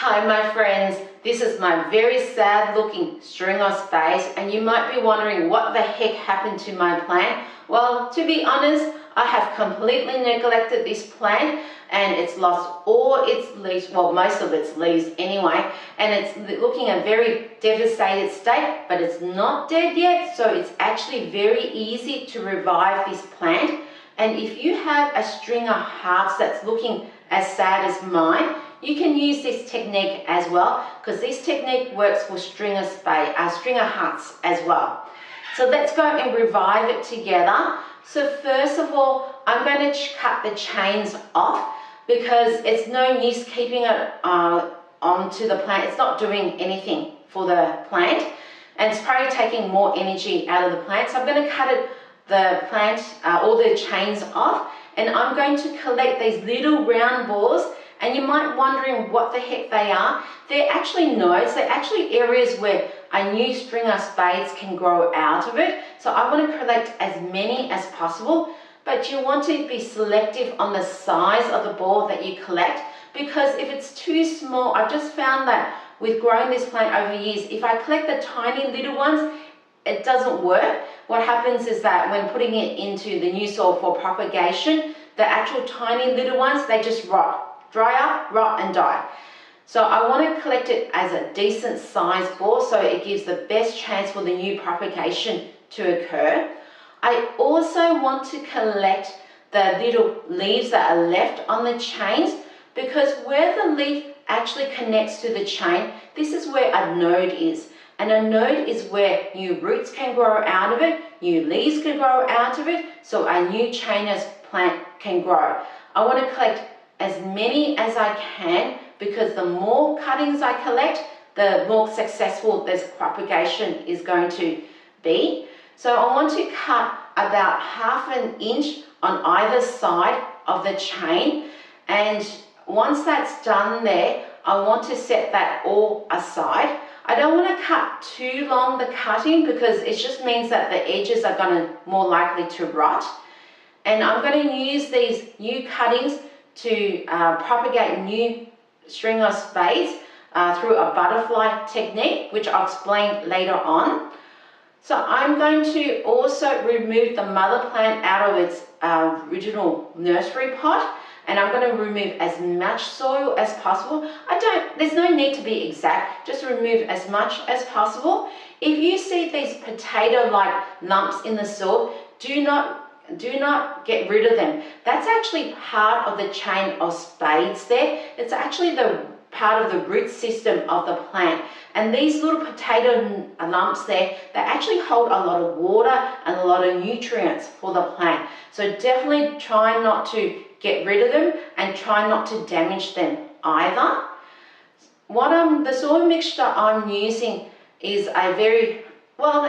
Hi my friends, this is my very sad looking string of spades and you might be wondering what the heck happened to my plant. Well, to be honest, I have completely neglected this plant and it's lost all its leaves, well most of its leaves anyway, and it's looking a very devastated state, but it's not dead yet, so it's actually very easy to revive this plant. And if you have a string of hearts that's looking as sad as mine, you can use this technique as well, because this technique works for string of hearts as well. So let's go and revive it together. So first of all, I'm going to cut the chains off because it's no use keeping it onto the plant. It's not doing anything for the plant and it's probably taking more energy out of the plant. So I'm going to cut the plant, all the chains off, and I'm going to collect these little round balls. And you might be wondering what the heck they are. They're actually nodes. They're actually areas where a new string of spades can grow out of it. So I want to collect as many as possible, but you want to be selective on the size of the ball that you collect, because if it's too small, I've just found that with growing this plant over years, if I collect the tiny little ones, it doesn't work. What happens is that when putting it into the new soil for propagation, the actual tiny little ones, they just rot. Dry up, rot and die. So I want to collect it as a decent size ball so it gives the best chance for the new propagation to occur. I also want to collect the little leaves that are left on the chains, because where the leaf actually connects to the chain, this is where a node is. And a node is where new roots can grow out of it, new leaves can grow out of it, so a new chainless plant can grow. I want to collect as many as I can, because the more cuttings I collect, the more successful this propagation is going to be. So I want to cut about 1/2 inch on either side of the chain, and once that's done there, I want to set that all aside. I don't want to cut too long the cutting, because it just means that the edges are going to more likely to rot. And I'm going to use these new cuttings to propagate new string of spades through a butterfly technique, which I'll explain later on. So I'm going to also remove the mother plant out of its original nursery pot, and I'm going to remove as much soil as possible. There's no need to be exact, just remove as much as possible. If you see these potato-like lumps in the soil, do not get rid of them. That's actually part of the chain of spades there. It's actually the part of the root system of the plant. And these little potato lumps there, they actually hold a lot of water and a lot of nutrients for the plant. So definitely try not to get rid of them and try not to damage them either. The soil mixture I'm using is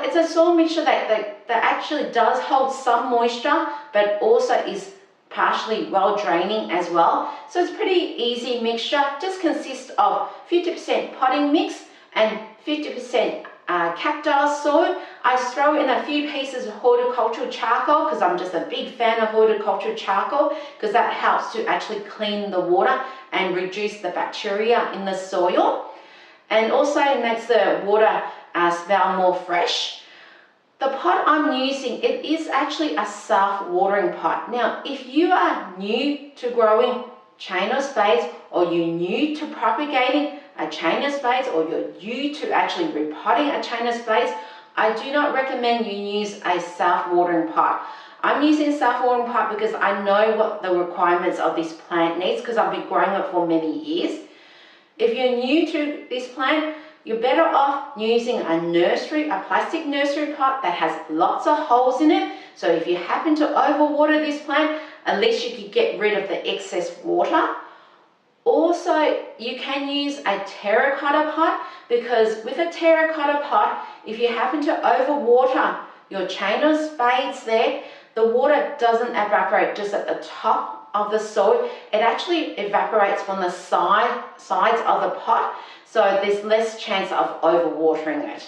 it's a soil mixture that actually does hold some moisture, but also is partially well draining as well. So it's pretty easy mixture, just consists of 50% potting mix and 50% cacti soil. I throw in a few pieces of horticultural charcoal, because I'm just a big fan of horticultural charcoal, because that helps to actually clean the water and reduce the bacteria in the soil, and also makes the water smell more fresh. The pot I'm using, it is actually a self-watering pot. Now, if you are new to growing chain of spades, or you're new to propagating a chain of spades, or you're new to actually repotting a chain of spades, I do not recommend you use a self-watering pot. I'm using a self-watering pot because I know what the requirements of this plant needs, because I've been growing it for many years. If you're new to this plant, you're better off using a plastic nursery pot that has lots of holes in it. So if you happen to overwater this plant, at least you could get rid of the excess water. Also, you can use a terracotta pot, because with a terracotta pot, if you happen to overwater your chain of spades there, the water doesn't evaporate just at the top of the soil. It actually evaporates from the sides of the pot, so there's less chance of overwatering it.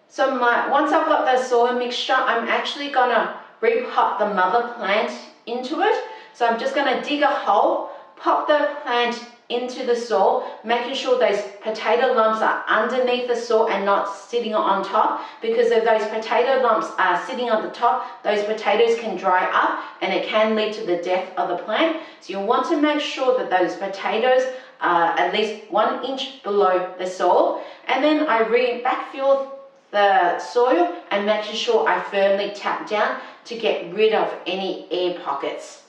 So once I've got the soil mixture, I'm actually going to repot the mother plant into it. So I'm just going to dig a hole, pop the plant into the soil, making sure those potato lumps are underneath the soil and not sitting on top, because if those potato lumps are sitting on the top, those potatoes can dry up and it can lead to the death of the plant. So you want to make sure that those potatoes are at least 1 inch below the soil, and then I backfill the soil and making sure I firmly tap down to get rid of any air pockets.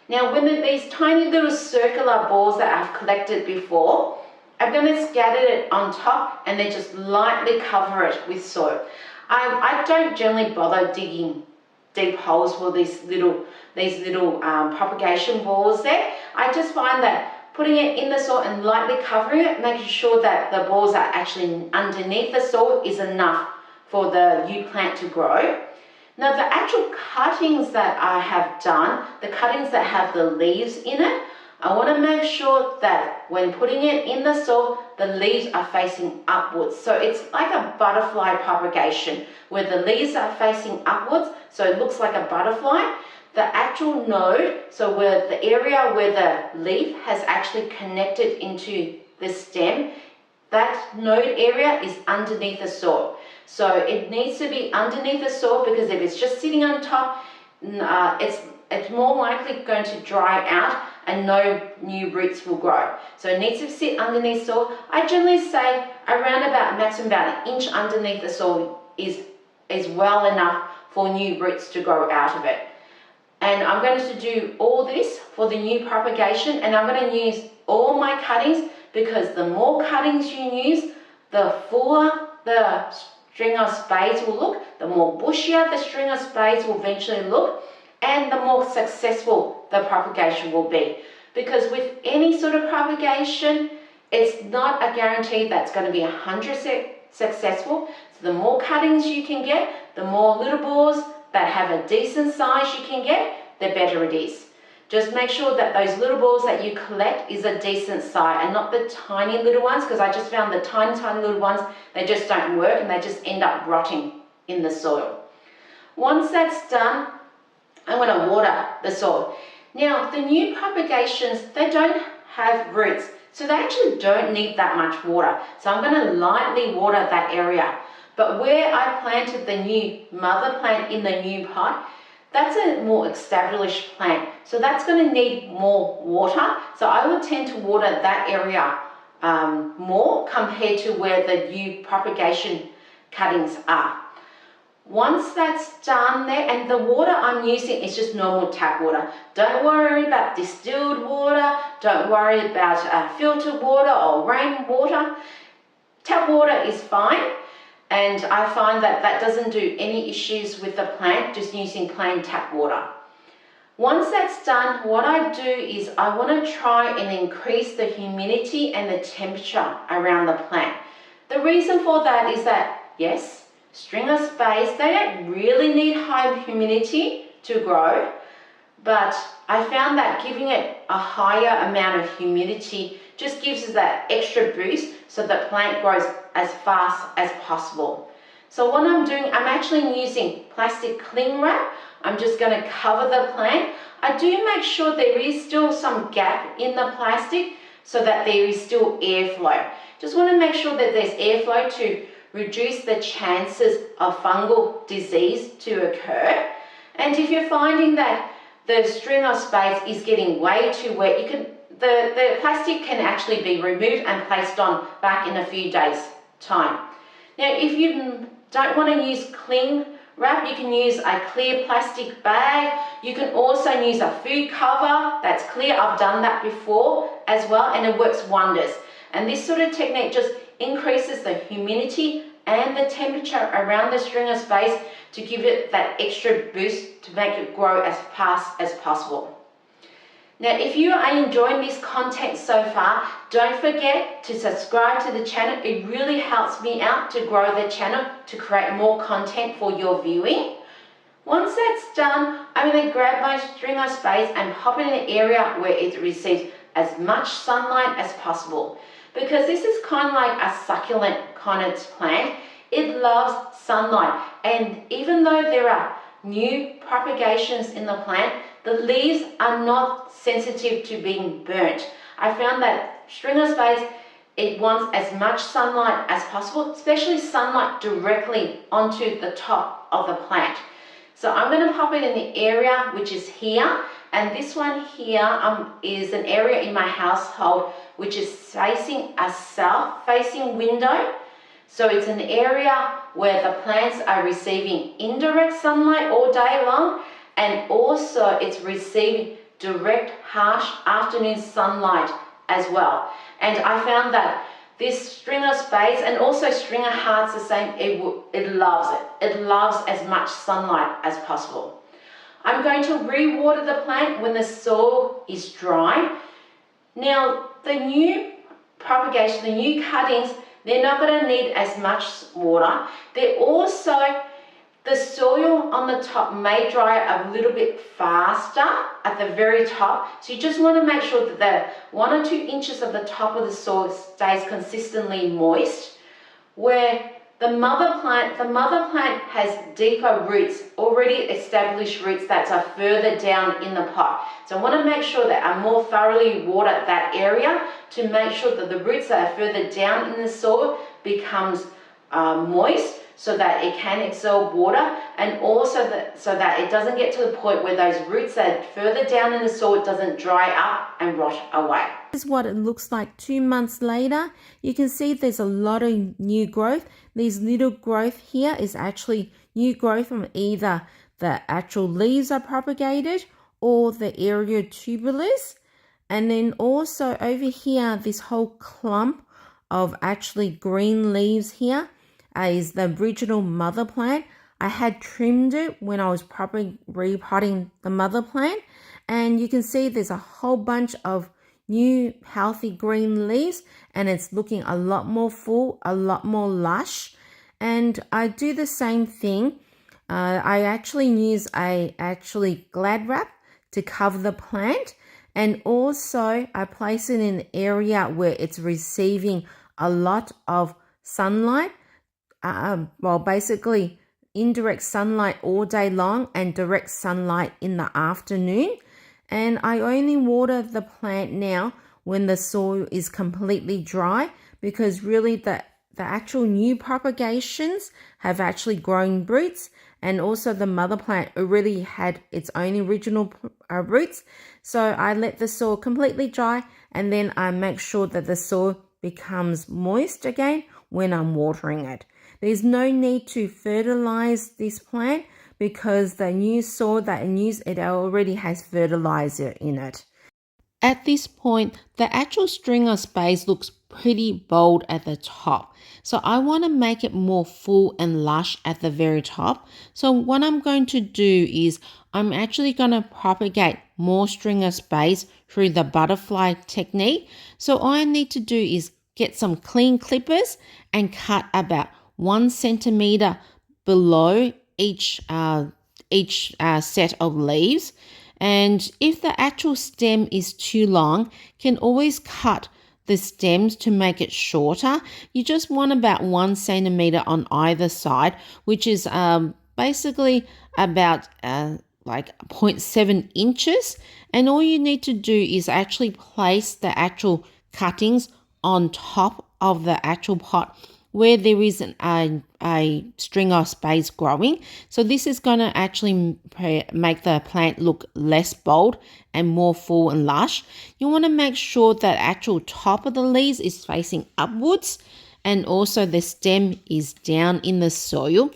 Now with these tiny little circular balls that I've collected before, I'm going to scatter it on top and then just lightly cover it with soil. I don't generally bother digging deep holes for these little propagation balls there. I just find that putting it in the soil and lightly covering it, making sure that the balls are actually underneath the soil, is enough for the new plant to grow. Now the actual cuttings that I have done, the cuttings that have the leaves in it, I want to make sure that when putting it in the soil, the leaves are facing upwards. So it's like a butterfly propagation where the leaves are facing upwards, so it looks like a butterfly. The actual node, so where the area where the leaf has actually connected into the stem, that node area is underneath the soil. So it needs to be underneath the soil, because if it's just sitting on top, it's more likely going to dry out and no new roots will grow. So it needs to sit underneath soil. I generally say around about maximum about 1 inch underneath the soil is well enough for new roots to grow out of it. And I'm going to do all this for the new propagation, and I'm going to use all my cuttings, because the more cuttings you use, the fuller the string of spades will look, the more bushier the string of spades will eventually look, and the more successful the propagation will be. Because with any sort of propagation, it's not a guarantee that's going to be 100% successful. So the more cuttings you can get, the more little balls that have a decent size you can get, the better it is. Just make sure that those little balls that you collect is a decent size and not the tiny little ones, because I just found the tiny little ones, they just don't work and they just end up rotting in the soil. Once that's done, I'm going to water the soil. Now the new propagations, they don't have roots, so they actually don't need that much water. So I'm going to lightly water that area. But where I planted the new mother plant in the new pot, that's a more established plant. So that's going to need more water. So I would tend to water that area more compared to where the new propagation cuttings are. Once that's done there, and the water I'm using is just normal tap water. Don't worry about distilled water. Don't worry about filtered water or rainwater. Tap water is fine. And I find that that doesn't do any issues with the plant, just using plain tap water. Once that's done, what I do is I want to try and increase the humidity and the temperature around the plant. The reason for that is that, yes, string of spades, they don't really need high humidity to grow, but I found that giving it a higher amount of humidity just gives us that extra boost so the plant grows as fast as possible. So what I'm doing, I'm actually using plastic cling wrap. I'm just going to cover the plant. I do make sure there is still some gap in the plastic so that there is still airflow. Just want to make sure that there's airflow to reduce the chances of fungal disease to occur. And if you're finding that the string of spades is getting way too wet, you can the plastic can actually be removed and placed on back in a few days' time. Now, if you don't want to use cling wrap, you can use a clear plastic bag. You can also use a food cover that's clear. I've done that before as well, and it works wonders. And this sort of technique just increases the humidity and the temperature around the string of spades to give it that extra boost to make it grow as fast as possible. Now, if you are enjoying this content so far, don't forget to subscribe to the channel. It really helps me out to grow the channel to create more content for your viewing. Once that's done, I'm going to grab my string of spades and pop it in an area where it receives as much sunlight as possible. Because this is kind of like a succulent kind of plant. It loves sunlight, and even though there are new propagations in the plant, the leaves are not sensitive to being burnt. I found that string of spades, it wants as much sunlight as possible, especially sunlight directly onto the top of the plant. So I'm going to pop it in the area which is here, and this one here is an area in my household which is facing a south-facing window. So it's an area where the plants are receiving indirect sunlight all day long, and also it's receiving direct harsh afternoon sunlight as well. And I found that this string of spades and also string of hearts the same, it loves it. It loves as much sunlight as possible. I'm going to re-water the plant when the soil is dry. Now the new propagation, the new cuttings, they're not going to need as much water. They're also, the soil on the top may dry a little bit faster at the very top. So you just want to make sure that the 1 or 2 inches of the top of the soil stays consistently moist. Where the mother plant has deeper roots, already established roots that are further down in the pot. So I want to make sure that I more thoroughly water that area to make sure that the roots that are further down in the soil becomes moist, so that it can absorb water, and also so that it doesn't get to the point where those roots that are further down in the soil doesn't dry up and rot away. This is what it looks like 2 months later. You can see there's a lot of new growth. These little growth here is actually new growth from either the actual leaves are propagated or the area tuberous. And then also over here, this whole clump of actually green leaves here is the original mother plant. I had trimmed it when I was properly repotting the mother plant, and you can see there's a whole bunch of new healthy green leaves, and it's looking a lot more full, a lot more lush. And I do the same thing. I actually use glad wrap to cover the plant, and also I place it in an area where it's receiving a lot of sunlight. Basically indirect sunlight all day long and direct sunlight in the afternoon. And I only water the plant now when the soil is completely dry, because really the actual new propagations have actually grown roots, and also the mother plant already had its own original roots. So I let the soil completely dry, and then I make sure that the soil becomes moist again when I'm watering it. There's no need to fertilize this plant because the new soil that I use, it already has fertilizer in it. At this point, the actual string of spades looks pretty bold at the top. So I want to make it more full and lush at the very top. So what I'm going to do is I'm actually going to propagate more string of spades through the butterfly technique. So all I need to do is get some clean clippers and cut about 1 centimeter below each set of leaves. And if the actual stem is too long, can always cut the stems to make it shorter. You just want about 1 centimeter on either side, which is basically about like 0.7 inches. And all you need to do is actually place the actual cuttings on top of the actual pot where there is a string of spades growing. So this is going to actually make the plant look less bold and more full and lush. You want to make sure that actual top of the leaves is facing upwards, and also the stem is down in the soil.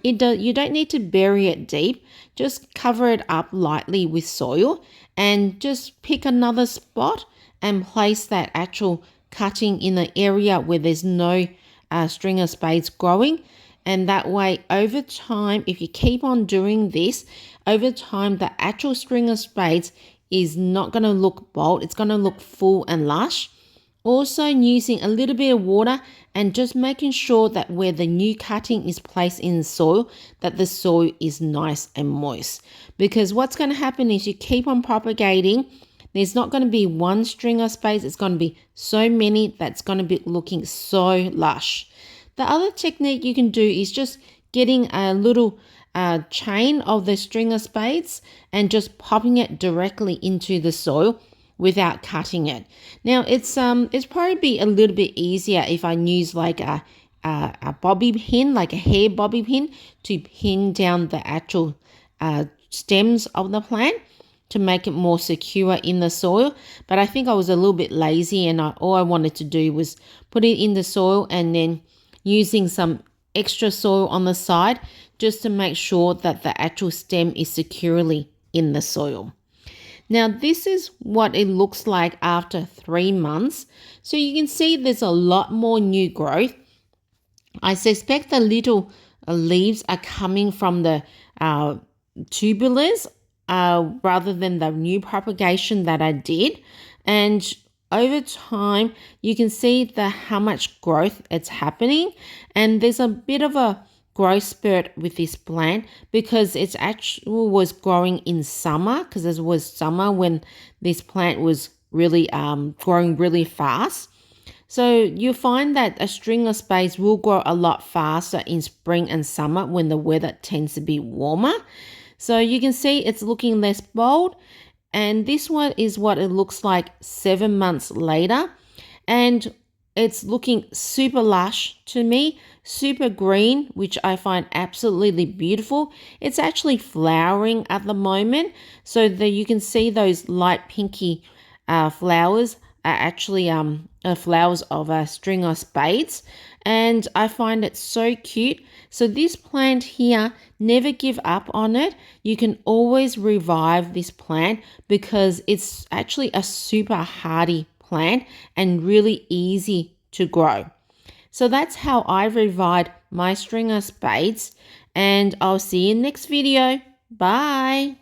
You don't need to bury it deep. Just cover it up lightly with soil, and just pick another spot and place that actual cutting in the area where there's no string of spades growing. And that way, over time, if you keep on doing this, over time the actual string of spades is not going to look bold. It's going to look full and lush. Also using a little bit of water and just making sure that where the new cutting is placed in the soil, that the soil is nice and moist. Because what's going to happen is you keep on propagating, there's not going to be one string of spades. It's going to be so many that's going to be looking so lush. The other technique you can do is just getting a little chain of the string of spades and just popping it directly into the soil. without cutting it. Now it's probably be a little bit easier if I use like a bobby pin, like a hair bobby pin, to pin down the actual stems of the plant to make it more secure in the soil. But I think I was a little bit lazy, and all I wanted to do was put it in the soil and then using some extra soil on the side just to make sure that the actual stem is securely in the soil. Now this is what it looks like after 3 months. So you can see there's a lot more new growth. I suspect the little leaves are coming from the tubulars rather than the new propagation that I did. And over time, you can see how much growth it's happening. And there's a bit of a growth spurt with this plant because it's actually was growing in summer, because it was summer when this plant was really growing really fast. So you'll find that a string of spades will grow a lot faster in spring and summer when the weather tends to be warmer. So you can see it's looking less bold, and this one is what it looks like 7 months later, and it's looking super lush to me, super green, which I find absolutely beautiful. It's actually flowering at the moment, so that you can see those light pinky flowers are actually flowers of a string of spades, and I find it so cute. So this plant here, never give up on it. You can always revive this plant because it's actually a super hardy plant and really easy to grow. So that's how I revived my string of spades, and I'll see you in the next video. Bye.